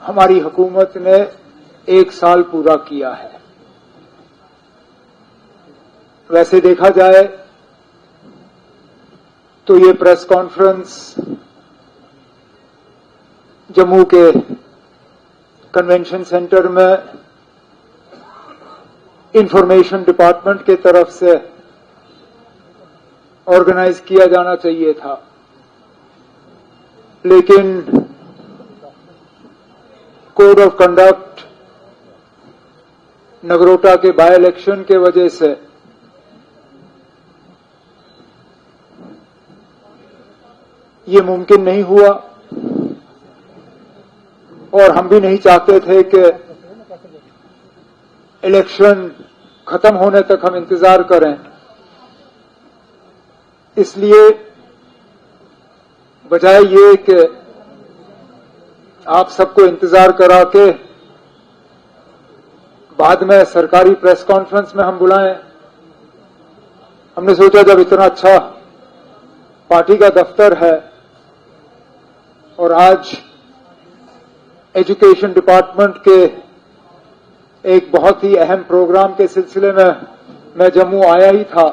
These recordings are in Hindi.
हमारी हुकूमत ने 1 साल पूरा किया है। वैसे देखा जाए तो ये प्रेस कॉन्फ्रेंस जम्मू के कन्वेंशन सेंटर में इंफॉर्मेशन डिपार्टमेंट के तरफ से ऑर्गेनाइज किया जाना चाहिए था, लेकिन कोड ऑफ कंडक्ट नगरोटा के बाय इलेक्शन के वजह से ये मुमकिन नहीं हुआ और हम भी नहीं चाहते थे कि इलेक्शन खत्म होने तक हम इंतजार करें। इसलिए बजाय ये कि आप सबको इंतजार करा के बाद में सरकारी प्रेस कॉन्फ्रेंस में हम बुलाएं, हमने सोचा जब इतना अच्छा पार्टी का दफ्तर है और आज एजुकेशन डिपार्टमेंट के एक बहुत ही अहम प्रोग्राम के सिलसिले में मैं जम्मू आया ही था,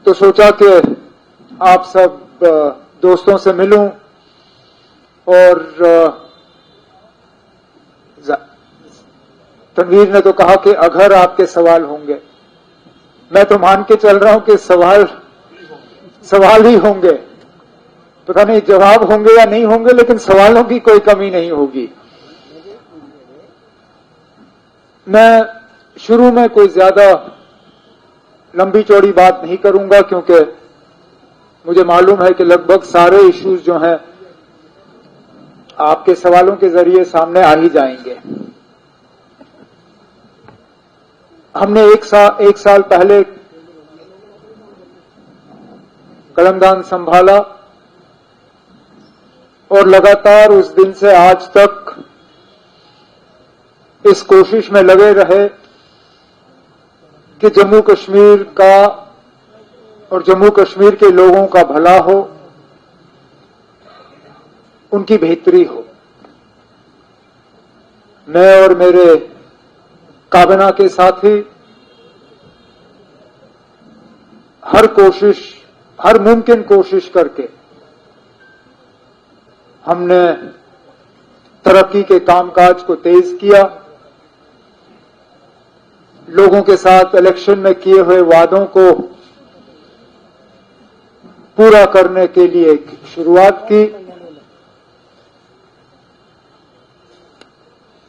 तो सोचा कि आप सब दोस्तों से मिलूं और तनवीर ने तो कहा कि अगर आपके सवाल होंगे, मैं तो मान के चल रहा हूं कि सवाल ही होंगे, पता नहीं जवाब होंगे या नहीं होंगे, लेकिन सवालों की कोई कमी नहीं होगी। मैं शुरू में कोई ज्यादा लंबी चौड़ी बात नहीं करूंगा क्योंकि मुझे मालूम है कि लगभग सारे इश्यूज जो हैं आपके सवालों के जरिए सामने आ ही जाएंगे। हमने एक साल पहले कलमदान संभाला और लगातार उस दिन से आज तक इस कोशिश में लगे रहे कि जम्मू कश्मीर का और जम्मू कश्मीर के लोगों का भला हो, उनकी बेहतरी हो। मैं और मेरे काबिना के साथी हर मुमकिन कोशिश करके हमने तरक्की के कामकाज को तेज किया। लोगों के साथ इलेक्शन में किए हुए वादों को पूरा करने के लिए एक शुरुआत की।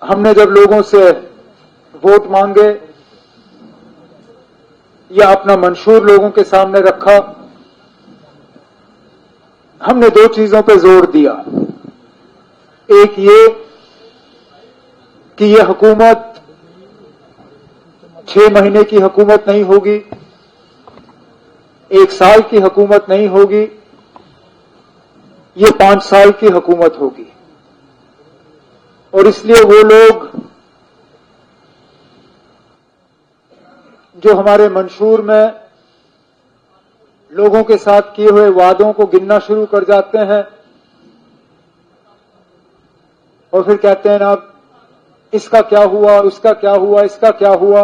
हमने जब लोगों से वोट मांगे या अपना मंशूर लोगों के सामने रखा, हमने 2 चीजों पर जोर दिया। एक ये कि यह हुकूमत 6 महीने की हुकूमत नहीं होगी, 1 साल की हुकूमत नहीं होगी, ये 5 साल की हुकूमत होगी। और इसलिए वो लोग जो हमारे मंशूर में लोगों के साथ किए हुए वादों को गिनना शुरू कर जाते हैं और फिर कहते हैं ना इसका क्या हुआ, उसका क्या हुआ, इसका क्या हुआ।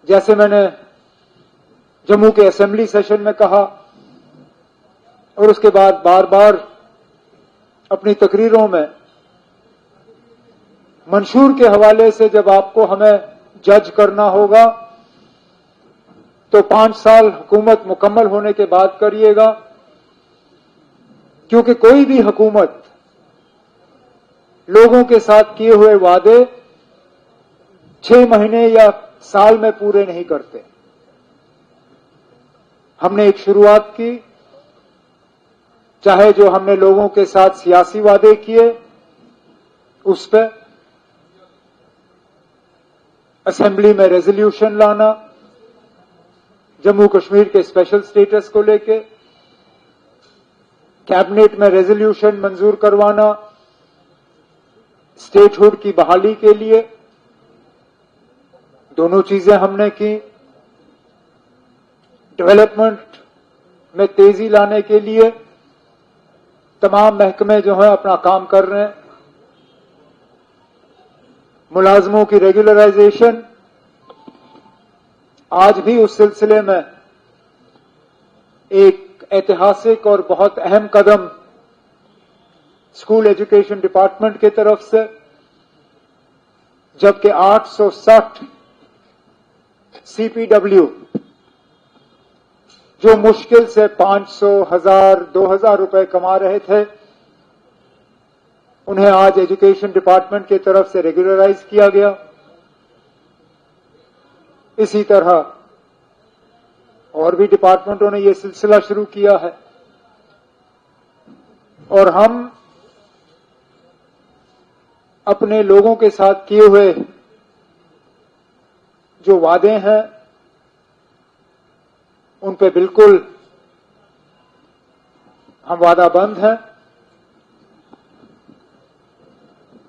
जैसे मैंने जम्मू के असेंबली सेशन में कहा और उसके बाद बार बार अपनी तकरीरों में, मंशूर के हवाले से जब आपको हमें जज करना होगा तो 5 साल हुकूमत मुकम्मल होने के बाद करिएगा, क्योंकि कोई भी हुकूमत लोगों के साथ किए हुए वादे 6 महीने या साल में पूरे नहीं करते। हमने एक शुरुआत की, चाहे जो हमने लोगों के साथ सियासी वादे किए उस पर असेंबली में रेजोल्यूशन लाना, जम्मू कश्मीर के स्पेशल स्टेटस को लेके कैबिनेट में रेजोल्यूशन मंजूर करवाना, स्टेटहुड की बहाली के लिए, दोनों चीजें हमने की। डेवलपमेंट में तेजी लाने के लिए तमाम महकमे जो हैं अपना काम कर रहे हैं। मुलाजमों की रेगुलराइजेशन, आज भी उस सिलसिले में एक ऐतिहासिक और बहुत अहम कदम स्कूल एजुकेशन डिपार्टमेंट की तरफ से, जबकि 860 सीपीडब्ल्यू जो मुश्किल से 500, 1000, 2000 रुपए कमा रहे थे, उन्हें आज एजुकेशन डिपार्टमेंट की तरफ से रेगुलराइज किया गया। इसी तरह और भी डिपार्टमेंटों ने यह सिलसिला शुरू किया है और हम अपने लोगों के साथ किए हुए जो वादे हैं उन पे बिल्कुल हम वादाबंद हैं।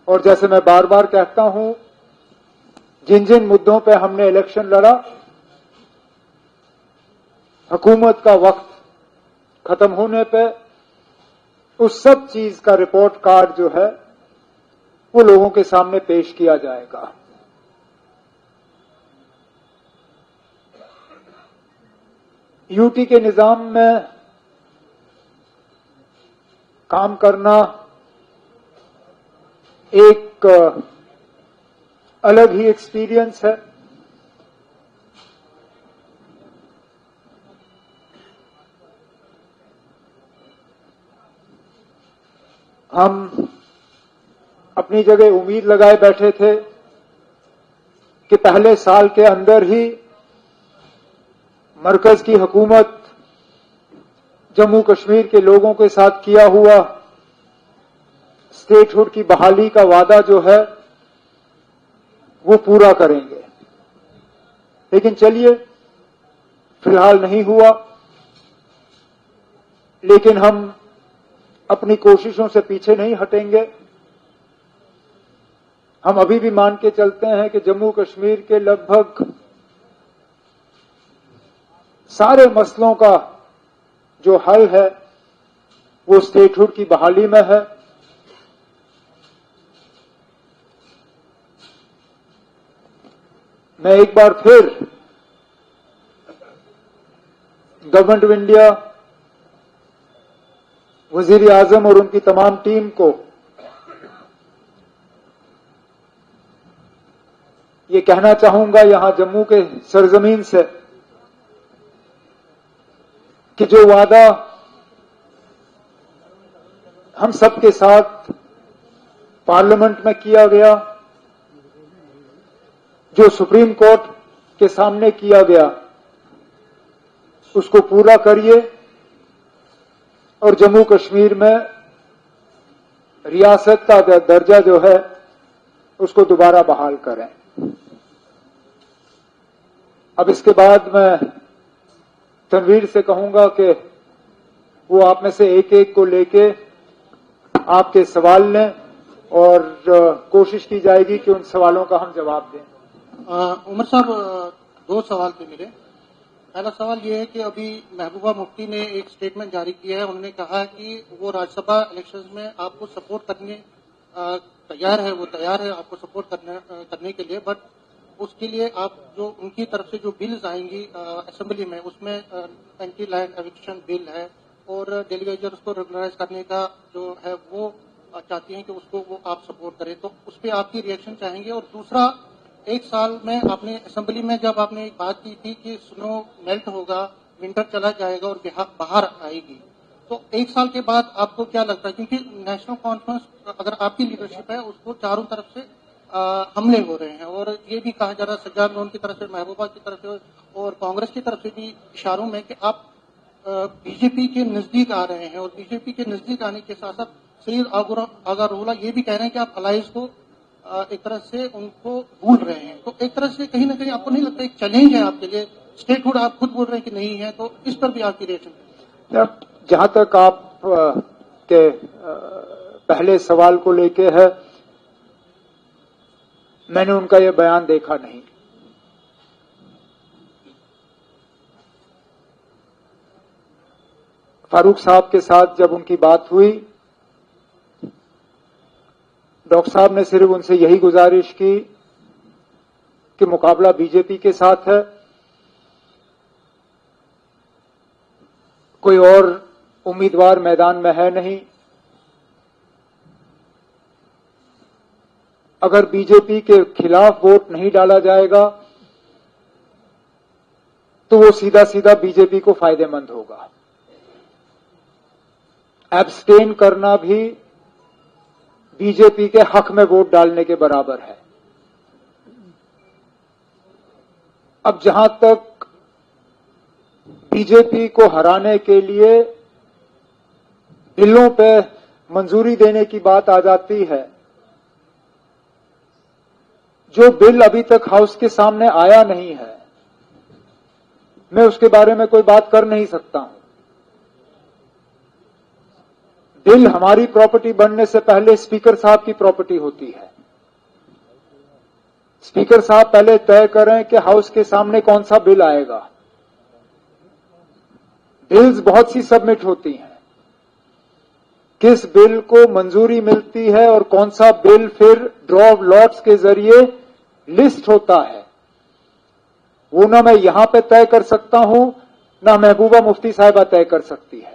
और जैसे मैं बार बार कहता हूं, जिन जिन मुद्दों पे हमने इलेक्शन लड़ा, हुकूमत का वक्त खत्म होने पे उस सब चीज का रिपोर्ट कार्ड जो है वो लोगों के सामने पेश किया जाएगा। यूटी के निजाम में काम करना एक अलग ही एक्सपीरियंस है। हम अपनी जगह उम्मीद लगाए बैठे थे कि पहले साल के अंदर ही मरकज की हुकूमत जम्मू कश्मीर के लोगों के साथ किया हुआ स्टेटहुड की बहाली का वादा जो है वो पूरा करेंगे, लेकिन चलिए फिलहाल नहीं हुआ। लेकिन हम अपनी कोशिशों से पीछे नहीं हटेंगे। हम अभी भी मान के चलते हैं कि जम्मू कश्मीर के लगभग सारे मसलों का जो हल है वो स्टेटहुड की बहाली में है। मैं एक बार फिर गवर्नमेंट ऑफ इंडिया, वजीर आजम और उनकी तमाम टीम को ये कहना चाहूंगा यहां जम्मू के सरजमीन से कि जो वादा हम सबके साथ पार्लियामेंट में किया गया, जो सुप्रीम कोर्ट के सामने किया गया, उसको पूरा करिए और जम्मू कश्मीर में रियासत का दर्जा जो है उसको दोबारा बहाल करें। अब इसके बाद मैं तनवीर से कहूंगा कि वो आप में से एक एक को लेके आपके सवाल लें और कोशिश की जाएगी कि उन सवालों का हम जवाब दें। उमर साहब, दो सवाल थे मेरे। पहला सवाल ये है कि अभी महबूबा मुफ्ती ने एक स्टेटमेंट जारी किया है। उन्होंने कहा कि वो राज्यसभा इलेक्शंस में आपको सपोर्ट करने तैयार है, वो तैयार है आपको सपोर्ट करने के लिए, बट उसके लिए आप जो उनकी तरफ से जो बिल्स आएंगी असेंबली में, उसमें एंटी लैंड एविक्शन बिल है और डेली वेजर्स को रेगुलराइज करने का जो है वो चाहती हैं कि उसको वो आप सपोर्ट करें, तो उस पर आपकी रिएक्शन चाहेंगे। और दूसरा, एक साल में आपने असेंबली में जब आपने एक बात की थी कि स्नो मेल्ट होगा, विंटर चला जाएगा और बाहर आएगी, तो एक साल के बाद आपको क्या लगता है, क्योंकि नेशनल कॉन्फ्रेंस अगर आपकी लीडरशिप है उसको चारों तरफ से हमले हो रहे हैं और ये भी कहा जा रहा है सज्जाद लोन की तरफ से, महबूबा की तरफ से और कांग्रेस की तरफ से भी इशारों में कि आप बीजेपी के नजदीक आ रहे हैं और बीजेपी के नजदीक आने के साथ साथ सईद आगारोला ये भी कह रहे हैं कि आप अलायंस को एक तरह से उनको भूल रहे हैं, तो एक तरह से कहीं ना कहीं आपको नहीं लगता एक चैलेंज है आपके लिए? स्टेटहुड आप खुद बोल रहे हैं कि नहीं है, तो इस पर भी आपकी रिएक्शन? जहां तक आप के पहले सवाल को लेके है, मैंने उनका यह बयान देखा नहीं। फारूक साहब के साथ जब उनकी बात हुई डॉक्टर साहब ने सिर्फ उनसे यही गुजारिश की कि मुकाबला बीजेपी के साथ है, कोई और उम्मीदवार मैदान में है नहीं। अगर बीजेपी के खिलाफ वोट नहीं डाला जाएगा तो वो सीधा सीधा बीजेपी को फायदेमंद होगा। एब्सटेन करना भी बीजेपी के हक में वोट डालने के बराबर है। अब जहां तक बीजेपी को हराने के लिए बिलों पे मंजूरी देने की बात आ जाती है, जो बिल अभी तक हाउस के सामने आया नहीं है, मैं उसके बारे में कोई बात कर नहीं सकता हूं। बिल हमारी प्रॉपर्टी बनने से पहले स्पीकर साहब की प्रॉपर्टी होती है। स्पीकर साहब पहले तय करें कि हाउस के सामने कौन सा बिल आएगा। बिल्स बहुत सी सबमिट होती हैं, किस बिल को मंजूरी मिलती है और कौन सा बिल फिर ड्रॉ ऑफ लॉट्स के जरिए लिस्ट होता है, वो ना मैं यहां पे तय कर सकता हूं, ना महबूबा मुफ्ती साहिबा तय कर सकती है।